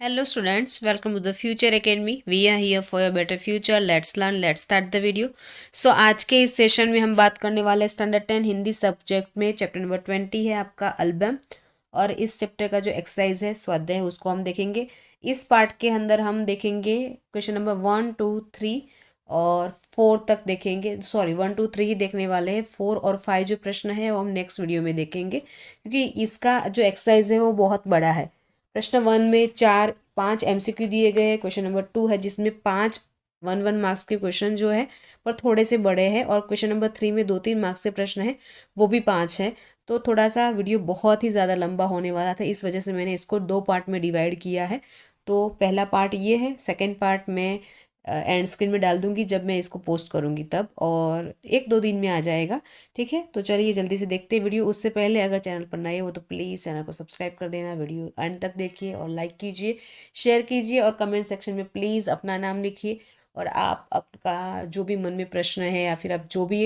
Hello students, welcome to the Future Academy. We are here for your better future. Let's learn, let's start the video. So आज के इस session में हम बात करने वाले स्टैंडर्ड 10 हिंदी सब्जेक्ट में चैप्टर नंबर 20 है आपका एल्बम। और इस चैप्टर का जो एक्सरसाइज है स्वाध्याय है उसको हम देखेंगे। इस पार्ट के अंदर हम देखेंगे क्वेश्चन नंबर 1, 2, 3 और 4 तक देखेंगे। सॉरी 1, 2, 3 ही देखने वाले हैं। 4 और 5 जो प्रश्न है वो हम नेक्स्ट वीडियो में देखेंगे, क्योंकि इसका जो एक्सरसाइज है वो बहुत बड़ा है। प्रश्न 1 में 4-5 MCQ दिए गए हैं। क्वेश्चन नंबर 2 है जिसमें 5 1 मार्क्स के क्वेश्चन जो है पर थोड़े से बड़े हैं। और क्वेश्चन नंबर 3 में 2-3 मार्क्स के प्रश्न है, वो भी 5 है। तो थोड़ा सा वीडियो बहुत ही ज़्यादा लंबा होने वाला था, इस वजह से मैंने इसको 2 पार्ट में डिवाइड किया है। तो पहला पार्ट ये है, सेकेंड पार्ट में एंड स्क्रीन में डाल दूंगी जब मैं इसको पोस्ट करूंगी तब, और 1-2 दिन में आ जाएगा। ठीक है, तो चलिए जल्दी से देखते हैं वीडियो। उससे पहले अगर चैनल पर नए हो तो प्लीज़ चैनल को सब्सक्राइब कर देना, वीडियो एंड तक देखिए और लाइक कीजिए, शेयर कीजिए और कमेंट सेक्शन में प्लीज़ अपना नाम लिखिए। और आप आपका जो भी मन में प्रश्न है या फिर आप जो भी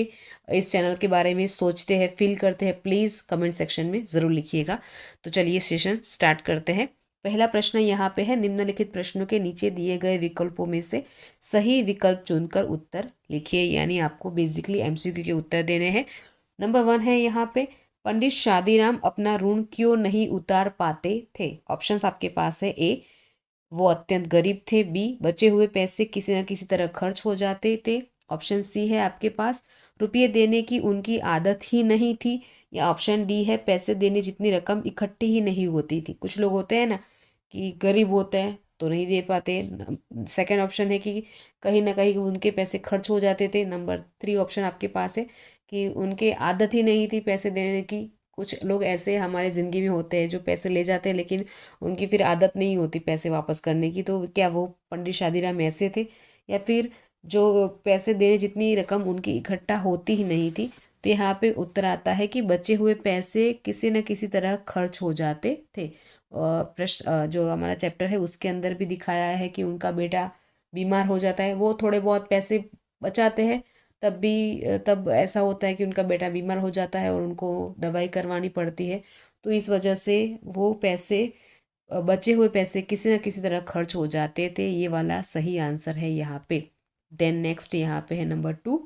इस चैनल के बारे में सोचते हैं, फील करते हैं, प्लीज़ कमेंट सेक्शन में ज़रूर लिखिएगा। तो चलिए सेशन स्टार्ट करते हैं। पहला प्रश्न यहाँ पे है, निम्नलिखित प्रश्नों के नीचे दिए गए विकल्पों में से सही विकल्प चुनकर उत्तर लिखिए। यानी आपको बेसिकली MCQ के उत्तर देने हैं। नंबर 1 है यहाँ पे, पंडित शादीराम अपना ऋण क्यों नहीं उतार पाते थे। ऑप्शंस आपके पास है। ए, वो अत्यंत गरीब थे। बी, बचे हुए पैसे किसी न किसी तरह खर्च हो जाते थे। ऑप्शन सी है आपके पास, रुपये देने की उनकी आदत ही नहीं थी। या ऑप्शन डी है, पैसे देने जितनी रकम इकट्ठी ही नहीं होती थी। कुछ लोग होते हैं ना कि गरीब होते हैं तो नहीं दे पाते। सेकंड ऑप्शन है कि कहीं ना कहीं उनके पैसे खर्च हो जाते थे। नंबर 3 ऑप्शन आपके पास है कि उनके आदत ही नहीं थी पैसे देने की। कुछ लोग ऐसे हमारे ज़िंदगी में होते हैं जो पैसे ले जाते हैं लेकिन उनकी फिर आदत नहीं होती पैसे वापस करने की। तो क्या वो पंडित शादीराम ऐसे थे, या फिर जो पैसे देने जितनी रकम उनकी इकट्ठा होती ही नहीं थी। तो यहाँ पे उत्तर आता है कि बचे हुए पैसे किसी न किसी तरह खर्च हो जाते थे। प्रश्न जो हमारा चैप्टर है उसके अंदर भी दिखाया है कि उनका बेटा बीमार हो जाता है, वो थोड़े बहुत पैसे बचाते हैं, तब ऐसा होता है कि उनका बेटा बीमार हो जाता है और उनको दवाई करवानी पड़ती है। तो इस वजह से वो पैसे बचे हुए पैसे किसी न किसी तरह खर्च हो जाते थे। ये वाला सही आंसर है यहाँ पे। देन नेक्स्ट यहाँ पे है नंबर 2,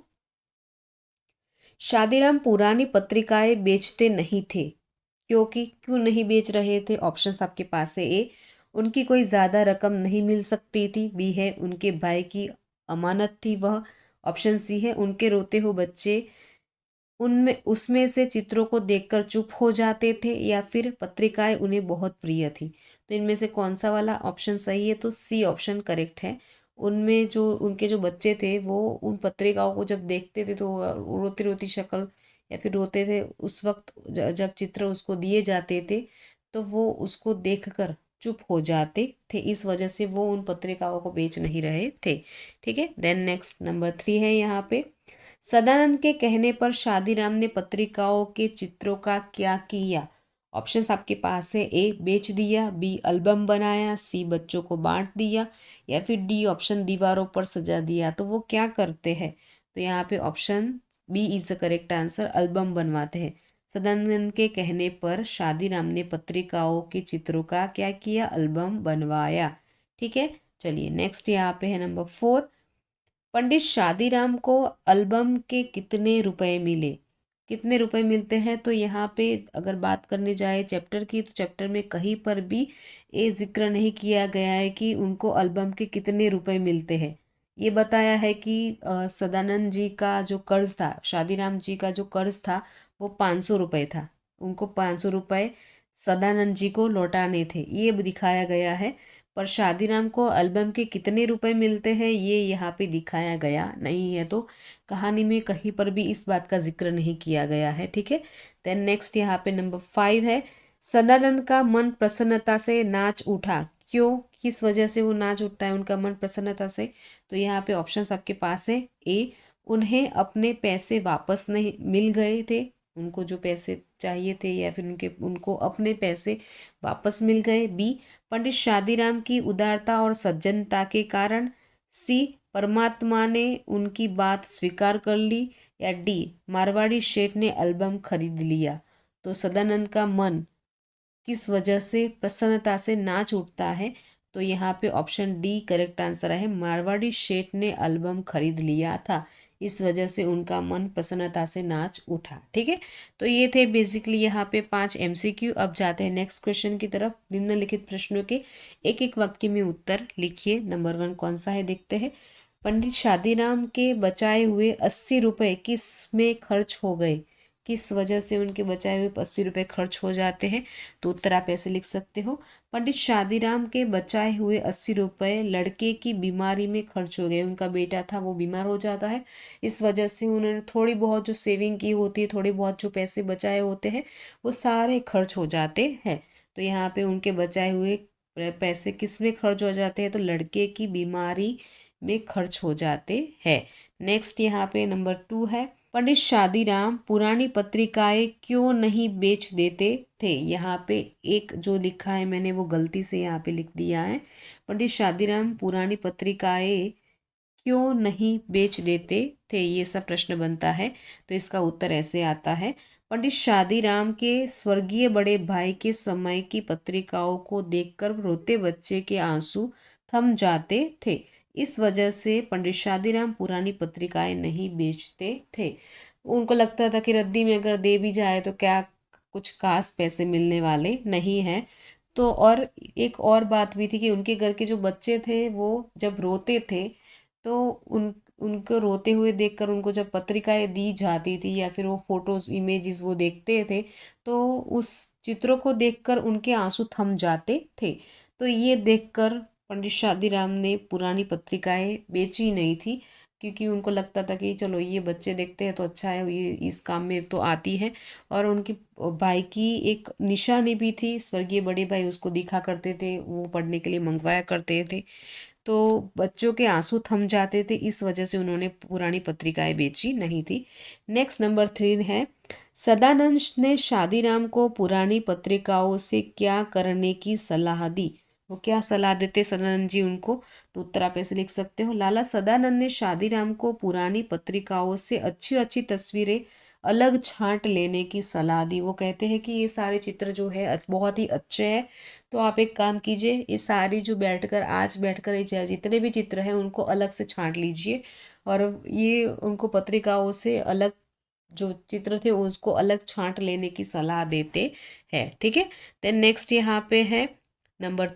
शादीराम पुरानी पत्रिकाएं बेचते नहीं थे, क्योंकि क्यों नहीं बेच रहे थे। ऑप्शंस आपके पास है। ए, उनकी कोई ज़्यादा रकम नहीं मिल सकती थी। बी है, उनके भाई की अमानत थी वह। ऑप्शन सी है, उनके रोते हुए बच्चे उनमें उसमें से चित्रों को देखकर चुप हो जाते थे। या फिर पत्रिकाएं उन्हें बहुत प्रिय थी। तो इनमें से कौन सा वाला ऑप्शन सही है, तो सी ऑप्शन करेक्ट है। उनमें जो उनके जो बच्चे थे वो उन पत्रिकाओं को जब देखते थे तो रोती रोती शक्ल, या फिर रोते थे उस वक्त जब चित्र उसको दिए जाते थे तो वो उसको देखकर चुप हो जाते थे। इस वजह से वो उन पत्रिकाओं को बेच नहीं रहे थे। ठीक है, देन नेक्स्ट नंबर 3 है यहाँ पे, सदानंद के कहने पर शादीराम ने पत्रिकाओं के चित्रों का क्या किया। ऑप्शंस आपके पास है। ए, बेच दिया। बी, एल्बम बनाया। सी, बच्चों को बांट दिया। या फिर डी ऑप्शन, दीवारों पर सजा दिया। तो वो क्या करते हैं, तो यहाँ पे option B is the correct answer, album बनवाते हैं। सदानंद के कहने पर शादीराम ने पत्रिकाओं के चित्रों का क्या किया, एल्बम बनवाया। ठीक है, चलिए नेक्स्ट यहाँ पे है नंबर 4, पंडित शादीराम को एल्बम के कितने रुपए मिले। कितने रुपए मिलते हैं, तो यहाँ पे अगर बात करने जाए चैप्टर की, तो चैप्टर में कहीं पर भी ये जिक्र नहीं किया गया है कि उनको एल्बम के कितने रुपए मिलते हैं। ये बताया है कि सदानंद जी का जो कर्ज था, शादीराम जी का जो कर्ज था वो 500 रुपये था। उनको 500 रुपये सदानंद जी को लौटाने थे, ये दिखाया गया है। पर शादीराम को एल्बम के कितने रुपए मिलते हैं ये यहाँ पे दिखाया गया नहीं है। तो कहानी में कहीं पर भी इस बात का जिक्र नहीं किया गया है। ठीक है, देन नेक्स्ट यहाँ पे नंबर 5 है, सदानंद का मन प्रसन्नता से नाच उठा। क्यों, किस वजह से वो नाच उठता है उनका मन प्रसन्नता से, तो यहाँ पे ऑप्शंस आपके पास है। ए, उन्हें अपने पैसे वापस नहीं मिल गए थे, उनको जो पैसे चाहिए थे या फिर उनको अपने पैसे वापस मिल गए। बी, पंडित शादीराम की उदारता और सज्जनता के कारण। सी, परमात्मा ने उनकी बात स्वीकार कर ली। या डी, मारवाड़ी शेठ ने एल्बम खरीद लिया। तो सदानंद का मन किस वजह से प्रसन्नता से नाच उठता है, तो यहाँ पे ऑप्शन डी करेक्ट आंसर है। मारवाड़ी शेठ ने एल्बम खरीद लिया था, इस वजह से उनका मन प्रसन्नता से नाच उठा। ठीक है, तो ये थे बेसिकली यहाँ पे 5 MCQ। अब जाते हैं नेक्स्ट क्वेश्चन की तरफ। निम्नलिखित प्रश्नों के एक एक वाक्य में उत्तर लिखिए। नंबर 1 कौन सा है देखते हैं। पंडित शादीराम के बचाए हुए 80 रुपये किस में खर्च हो गए, किस वजह से उनके बचाए हुए 80 रुपये खर्च हो जाते हैं। तो उत्तर आप ऐसे लिख सकते हो, पंडित शादीराम के बचाए हुए 80 रुपये लड़के की बीमारी में खर्च हो गए। उनका बेटा था, वो बीमार हो जाता है, इस वजह से उन्होंने थोड़ी बहुत जो सेविंग की होती है, थोड़ी बहुत जो पैसे बचाए होते हैं, वो सारे खर्च हो जाते हैं। तो यहाँ पे उनके बचाए हुए पैसे किस में खर्च हो जाते हैं, तो लड़के की बीमारी में खर्च हो जाते हैं। नेक्स्ट यहाँ पे नंबर 2 है, पंडित शादीराम पुरानी पत्रिकाएं क्यों नहीं बेच देते थे। यहाँ पे एक जो लिखा है मैंने वो गलती से यहाँ पे लिख दिया है। पंडित शादीराम पुरानी पत्रिकाएं क्यों नहीं बेच देते थे, ये सब प्रश्न बनता है। तो इसका उत्तर ऐसे आता है, पंडित शादीराम के स्वर्गीय बड़े भाई के समय की पत्रिकाओं को देखकर रोते बच्चे के आंसू थम जाते थे, इस वजह से पंडित शादीराम पुरानी पत्रिकाएं नहीं बेचते थे। उनको लगता था कि रद्दी में अगर दे भी जाए तो क्या कुछ खास पैसे मिलने वाले नहीं हैं। तो और एक और बात भी थी कि उनके घर के जो बच्चे थे वो जब रोते थे तो उनको रोते हुए देखकर उनको जब पत्रिकाएं दी जाती थी या फिर वो फोटोज इमेजेस वो देखते थे, तो उस चित्रों को देखकर उनके आंसू थम जाते थे। तो ये देखकर पंडित शादीराम ने पुरानी पत्रिकाएं बेची नहीं थी, क्योंकि उनको लगता था कि चलो ये बच्चे देखते हैं तो अच्छा है, ये इस काम में तो आती है। और उनके भाई की एक निशानी भी थी, स्वर्गीय बड़े भाई उसको दिखा करते थे, वो पढ़ने के लिए मंगवाया करते थे। तो बच्चों के आंसू थम जाते थे, इस वजह से उन्होंने पुरानी पत्रिकाएं बेची नहीं थी। नेक्स्ट नंबर 3 है, सदानंद ने शादीराम को पुरानी पत्रिकाओं से क्या करने की सलाह दी। वो क्या सलाह देते सदानंद जी उनको, तो उत्तर आप ऐसे लिख सकते हो, लाला सदानंद ने शादीराम को पुरानी पत्रिकाओं से अच्छी अच्छी तस्वीरें अलग छांट लेने की सलाह दी। वो कहते हैं कि ये सारे चित्र जो है बहुत ही अच्छे हैं, तो आप एक काम कीजिए, ये सारी जो बैठकर ये जितने भी चित्र हैं उनको अलग से छांट लीजिए, और ये उनको पत्रिकाओं से अलग जो चित्र थे उसको अलग छांट लेने की सलाह देते हैं। ठीक है, देन नेक्स्ट यहाँ पे है नंबर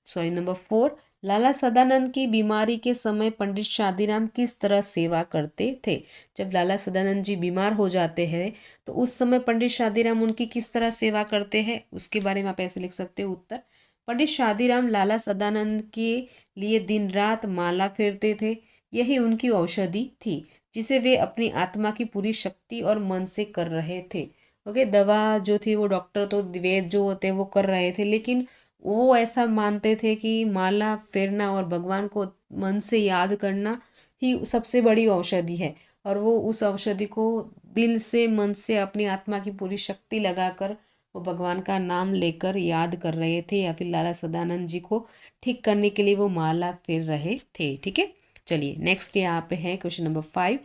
4, लाला सदानंद की बीमारी के समय पंडित शादीराम किस तरह सेवा करते थे। जब लाला सदानंद जी बीमार हो जाते हैं तो उस समय पंडित शादीराम उनकी किस तरह सेवा करते हैं, उसके बारे में आप ऐसे लिख सकते हो उत्तर, पंडित शादीराम लाला सदानंद के लिए दिन रात माला फेरते थे, यही उनकी औषधि थी जिसे वे अपनी आत्मा की पूरी शक्ति और मन से कर रहे थे। ओके, दवा जो थी वो डॉक्टर तो वैद्य जो होते हैं वो कर रहे थे, लेकिन वो ऐसा मानते थे कि माला फेरना और भगवान को मन से याद करना ही सबसे बड़ी औषधि है, और वो उस औषधि को दिल से मन से अपनी आत्मा की पूरी शक्ति लगाकर वो भगवान का नाम लेकर याद कर रहे थे, या फिर लाला सदानंद जी को ठीक करने के लिए वो माला फेर रहे थे। ठीक है, चलिए नेक्स्ट यहाँ पे है क्वेश्चन नंबर 5,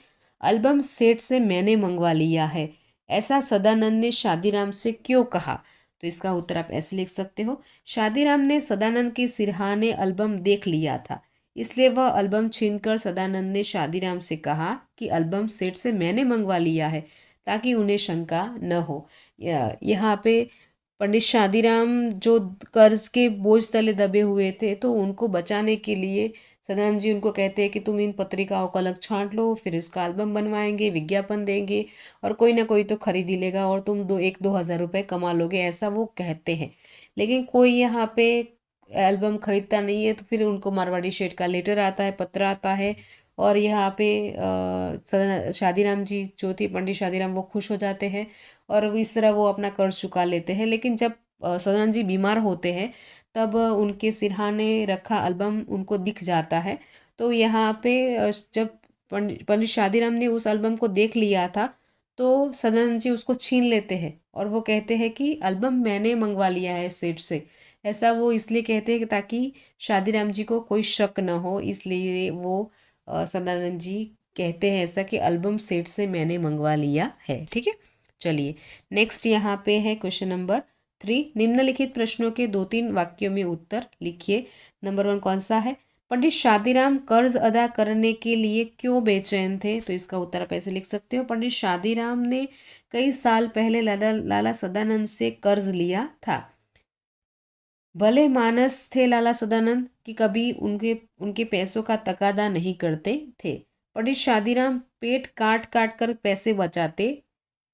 एल्बम सेठ से मैंने मंगवा लिया है, ऐसा सदानंद ने शादीराम से क्यों कहा। तो इसका उत्तर आप ऐसे लिख सकते हो, शादीराम ने सदानंद के सिरहाने एल्बम देख लिया था, इसलिए वह एल्बम छीनकर सदानंद ने शादीराम से कहा कि एल्बम सेठ से मैंने मंगवा लिया है, ताकि उन्हें शंका न हो। यहाँ पे पंडित शादीराम जो कर्ज के बोझ तले दबे हुए थे, तो उनको बचाने के लिए सदानंद जी उनको कहते हैं कि तुम इन पत्रिकाओं को अलग छांट लो, फिर उसका एल्बम बनवाएंगे, विज्ञापन देंगे, और कोई ना कोई तो खरीद ही लेगा और तुम 1-2 हज़ार रुपये कमा लोगे, ऐसा वो कहते हैं। लेकिन कोई यहाँ पे एल्बम खरीदता नहीं है, तो फिर उनको मारवाड़ी शेठ का लेटर आता है, पत्र आता है, और यहाँ पे शादीराम जी जो थी पंडित शादीराम वो खुश हो जाते हैं, और इस तरह वो अपना कर्ज चुका लेते हैं। लेकिन जब सदानंद जी बीमार होते हैं तब उनके सिरहाने रखा एल्बम उनको दिख जाता है। तो यहाँ पे जब पंडित शादीराम ने उस एल्बम को देख लिया था, तो सदानंद जी उसको छीन लेते हैं और वो कहते हैं कि एल्बम मैंने मंगवा लिया है सेठ से। ऐसा वो इसलिए कहते हैं कि ताकि शादीराम जी को कोई शक न हो, इसलिए वो सदानंद जी कहते हैं ऐसा कि एल्बम सेठ से मैंने मंगवा लिया है। ठीक है, चलिए नेक्स्ट यहाँ पे है क्वेश्चन नंबर 3, निम्नलिखित प्रश्नों के 2-3 वाक्यों में उत्तर लिखिए। नंबर 1 कौन सा है? पंडित शादीराम कर्ज अदा करने के लिए क्यों बेचैन थे? तो इसका उत्तर आप ऐसे लिख सकते हो, पंडित शादीराम ने कई साल पहले लाला सदानंद से कर्ज लिया था। भले मानस थे लाला सदानंद कि कभी उनके पैसों का तकादा नहीं करते थे। पंडित शादीराम पेट काट काट कर पैसे बचाते,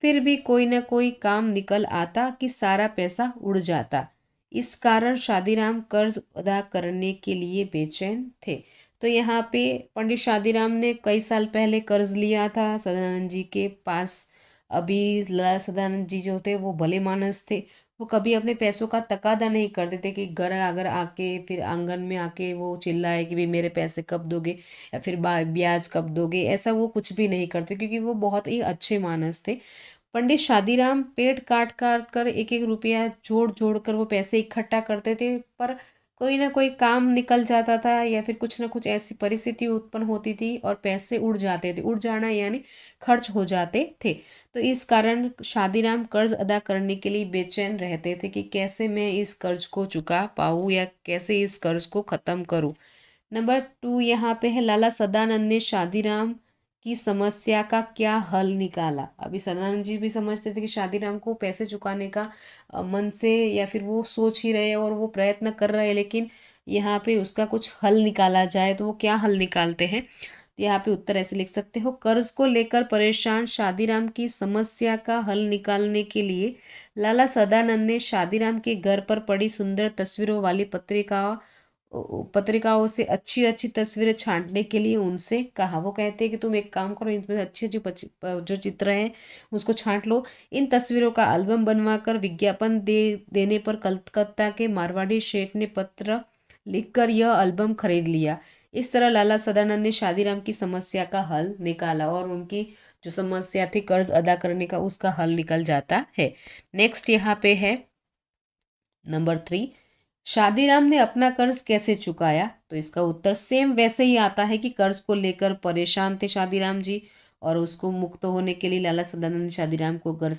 फिर भी कोई न कोई काम निकल आता कि सारा पैसा उड़ जाता। इस कारण शादीराम कर्ज अदा करने के लिए बेचैन थे। तो यहाँ पे पंडित शादीराम ने कई साल पहले कर्ज लिया था सदानंद जी के पास। अभी लाला सदानंद जी जो थे वो भले मानस थे, वो कभी अपने पैसों का तकादा नहीं करते थे कि घर अगर आके फिर आंगन में आके वो चिल्लाए कि भाई मेरे पैसे कब दोगे या फिर ब्याज कब दोगे, ऐसा वो कुछ भी नहीं करते क्योंकि वो बहुत ही अच्छे मानस थे। पंडित शादीराम पेट काट काट कर एक एक रुपया जोड़ जोड़ कर वो पैसे इकट्ठा करते थे, पर कोई ना कोई काम निकल जाता था या फिर कुछ ना कुछ ऐसी परिस्थिति उत्पन्न होती थी और पैसे उड़ जाते थे। उड़ जाना यानी खर्च हो जाते थे। तो इस कारण शादीराम कर्ज अदा करने के लिए बेचैन रहते थे कि कैसे मैं इस कर्ज को चुका पाऊँ या कैसे इस कर्ज को ख़त्म करूँ। नंबर 2 यहाँ पे है, लाला सदानंद ने शादीराम की समस्या का क्या हल निकाला? अभी सदानंद जी भी समझते थे कि शादीराम को पैसे चुकाने का मन से या फिर वो सोच ही रहे और वो प्रयत्न कर रहे हैं, लेकिन यहाँ पे उसका कुछ हल निकाला जाए तो वो क्या हल निकालते हैं? यहाँ पे उत्तर ऐसे लिख सकते हो, कर्ज को लेकर परेशान शादीराम की समस्या का हल निकालने के लिए लाला सदानंद ने शादीराम के घर पर पड़ी सुंदर तस्वीरों वाली पत्रिकाओं से अच्छी अच्छी तस्वीरें छांटने के लिए उनसे कहा। वो कहते हैं कि तुम एक काम करो, इनमें अच्छी अच्छी जो चित्र हैं उसको छांट लो। इन तस्वीरों का एल्बम बनवाकर विज्ञापन देने पर कलकत्ता के मारवाड़ी शेठ ने पत्र लिखकर यह एल्बम खरीद लिया। इस तरह लाला सदानंद ने शादीराम की समस्या का हल निकाला और उनकी जो समस्या थी कर्ज अदा करने का, उसका हल निकल जाता है। नेक्स्ट यहाँ पे है नंबर 3, शादीराम ने अपना कर्ज कैसे चुकाया? तो इसका उत्तर सेम वैसे ही आता है कि कर्ज को लेकर परेशान थे शादीराम जी और उसको मुक्त होने के लिए लाला सदानंद ने शादीराम को घर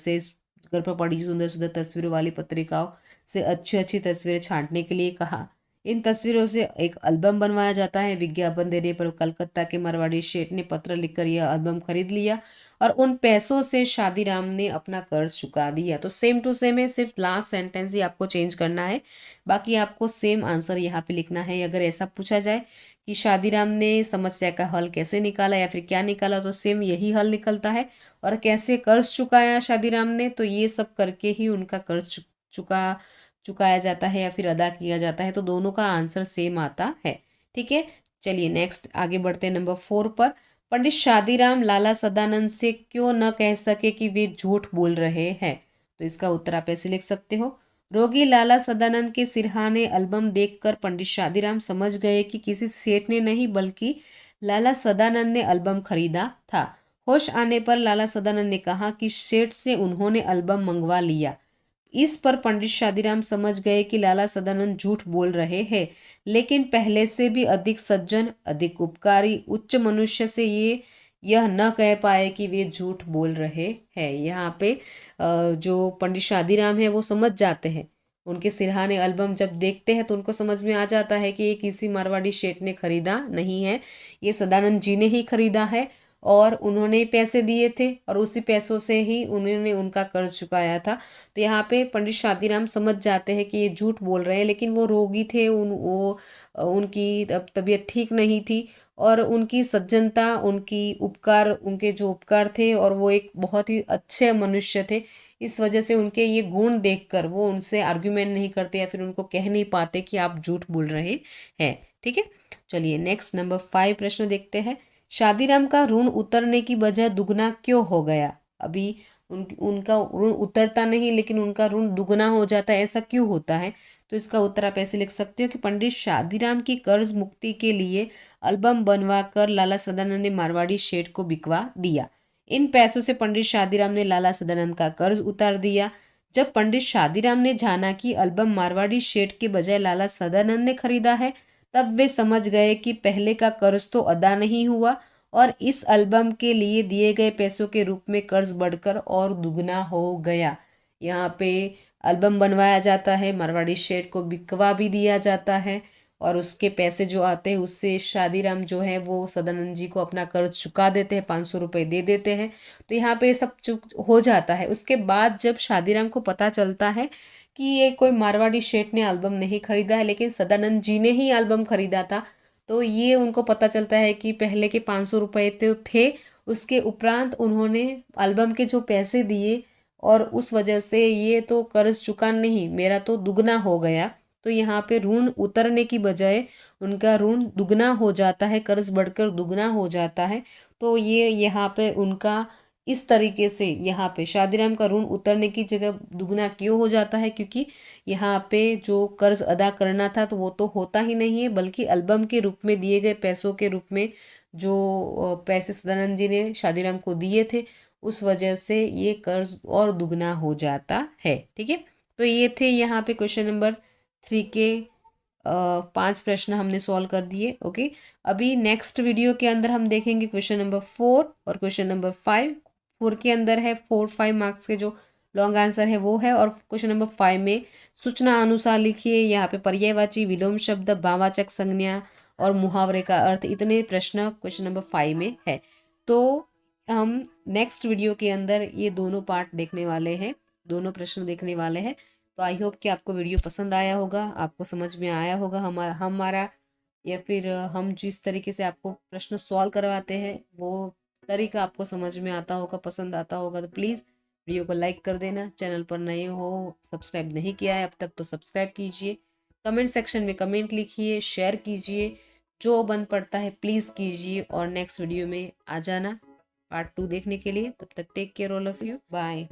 पर पड़ी सुंदर सुंदर तस्वीरों वाली पत्रिकाओं से अच्छी अच्छी तस्वीरें छांटने के लिए कहा। इन तस्वीरों से एक एल्बम बनवाया जाता है। विज्ञापन देने पर कलकत्ता के मारवाड़ी शेठ ने पत्र लिखकर यह एल्बम खरीद लिया और उन पैसों से शादीराम ने अपना कर्ज चुका दिया। तो सेम टू सेम है, सिर्फ लास्ट सेंटेंस ही आपको चेंज करना है, बाकी आपको सेम आंसर यहाँ पे लिखना है। अगर ऐसा पूछा जाए कि शादीराम ने समस्या का हल कैसे निकाला या फिर क्या निकाला, तो सेम यही हल निकलता है। और कैसे कर्ज चुकाया शादीराम ने, तो ये सब करके ही उनका कर्ज चुकाया जाता है या फिर अदा किया जाता है। तो दोनों का आंसर सेम आता है। ठीक है, चलिए नेक्स्ट आगे बढ़ते हैं नंबर 4 पर। पंडित शादीराम लाला सदानंद से क्यों न कह सके कि वे झूठ बोल रहे हैं? तो इसका उत्तर आप ऐसे लिख सकते हो, रोगी लाला सदानंद के सिरहाने एल्बम देखकर पंडित शादीराम समझ गए कि किसी सेठ ने नहीं बल्कि लाला सदानंद ने एल्बम खरीदा था। होश आने पर लाला सदानंद ने कहा कि सेठ से उन्होंने एल्बम मंगवा लिया। इस पर पंडित शादीराम समझ गए कि लाला सदानंद झूठ बोल रहे हैं, लेकिन पहले से भी अधिक सज्जन, अधिक उपकारी, उच्च मनुष्य से यह न कह पाए कि वे झूठ बोल रहे हैं। यहाँ पे जो पंडित शादीराम है वो समझ जाते हैं। उनके सिरहाने एल्बम जब देखते हैं तो उनको समझ में आ जाता है कि ये किसी मारवाड़ी शेठ ने खरीदा नहीं है, ये सदानंद जी ने ही खरीदा है और उन्होंने पैसे दिए थे और उसी पैसों से ही उन्होंने उनका कर्ज चुकाया था। तो यहाँ पे पंडित शादीराम समझ जाते हैं कि ये झूठ बोल रहे हैं, लेकिन वो रोगी थे, उनकी तबीयत ठीक नहीं थी और उनकी सज्जनता, उनके जो उपकार थे और वो एक बहुत ही अच्छे मनुष्य थे, इस वजह से उनके ये गुण देखकर वो उनसे आर्ग्यूमेंट नहीं करते या फिर उनको कह नहीं पाते कि आप झूठ बोल रहे हैं। ठीक है, चलिए नेक्स्ट नंबर 5 प्रश्न देखते हैं। शादीराम का ऋण उतरने की बजाय दुगना क्यों हो गया? अभी उनका ऋण उतरता नहीं लेकिन उनका ऋण दुगना हो जाता है, ऐसा क्यों होता है? तो इसका उत्तर आप ऐसे लिख सकते हो कि पंडित शादीराम की कर्ज मुक्ति के लिए एल्बम बनवाकर लाला सदानंद ने मारवाड़ी शेठ को बिकवा दिया। इन पैसों से पंडित शादीराम ने लाला सदानंद का कर्ज उतार दिया। जब पंडित शादीराम ने जाना कि एल्बम मारवाड़ी शेठ के बजाय लाला सदानंद ने खरीदा है, तब वे समझ गए कि पहले का कर्ज तो अदा नहीं हुआ और इस एल्बम के लिए दिए गए पैसों के रूप में कर्ज बढ़कर और दुगना हो गया। यहाँ पे एल्बम बनवाया जाता है, मारवाड़ी शेठ को बिकवा भी दिया जाता है और उसके पैसे जो आते हैं उससे शादीराम जो है वो सदानंद जी को अपना कर्ज चुका देते हैं, 500 रुपये दे देते हैं। तो यहाँ पे सब चुक हो जाता है। उसके बाद जब शादीराम को पता चलता है कि ये कोई मारवाड़ी शेठ ने एल्बम नहीं खरीदा है लेकिन सदानंद जी ने ही एल्बम खरीदा था, तो ये उनको पता चलता है कि पहले के 500 रुपये तो थे, उसके उपरांत उन्होंने एल्बम के जो पैसे दिए और उस वजह से ये तो कर्ज चुका नहीं, मेरा तो दुगना हो गया। तो यहाँ पे ऋण उतरने की बजाय उनका ऋण दुगना हो जाता है, कर्ज बढ़कर दुगना हो जाता है। तो ये यहाँ पे उनका इस तरीके से यहाँ पे शादीराम का ऋण उतरने की जगह दुगना क्यों हो जाता है, क्योंकि यहाँ पे जो कर्ज अदा करना था तो वो तो होता ही नहीं है, बल्कि एल्बम के रूप में दिए गए पैसों के रूप में जो पैसे सदानंद जी ने शादीराम को दिए थे, उस वजह से ये कर्ज और दुगना हो जाता है। ठीक है, तो ये थे यहाँ पे क्वेश्चन नंबर 3 के 5 प्रश्न हमने सॉल्व कर दिए। ओके, अभी नेक्स्ट वीडियो के अंदर हम देखेंगे क्वेश्चन नंबर 4 और क्वेश्चन नंबर 5। 4 के अंदर है 4-5 मार्क्स के जो लॉन्ग आंसर है वो है, और क्वेश्चन नंबर 5 में सूचना अनुसार लिखिए। यहाँ पे पर्यायवाची, विलोम शब्द, भाववाचक संज्ञा और मुहावरे का अर्थ, इतने प्रश्न क्वेश्चन नंबर 5 में है। तो हम नेक्स्ट वीडियो के अंदर ये दोनों पार्ट देखने वाले हैं, दोनों प्रश्न देखने वाले हैं। तो आई होप कि आपको वीडियो पसंद आया होगा, आपको समझ में आया होगा हमारा या फिर हम जिस तरीके से आपको प्रश्न सॉल्व करवाते हैं वो तरीका आपको समझ में आता होगा, पसंद आता होगा। तो प्लीज़ वीडियो को लाइक कर देना, चैनल पर नए हो, सब्सक्राइब नहीं किया है अब तक तो सब्सक्राइब कीजिए, कमेंट सेक्शन में कमेंट लिखिए, शेयर कीजिए, जो बन पड़ता है प्लीज़ कीजिए, और नेक्स्ट वीडियो में आ जाना पार्ट 2 देखने के लिए। तब तक take care all of you, bye.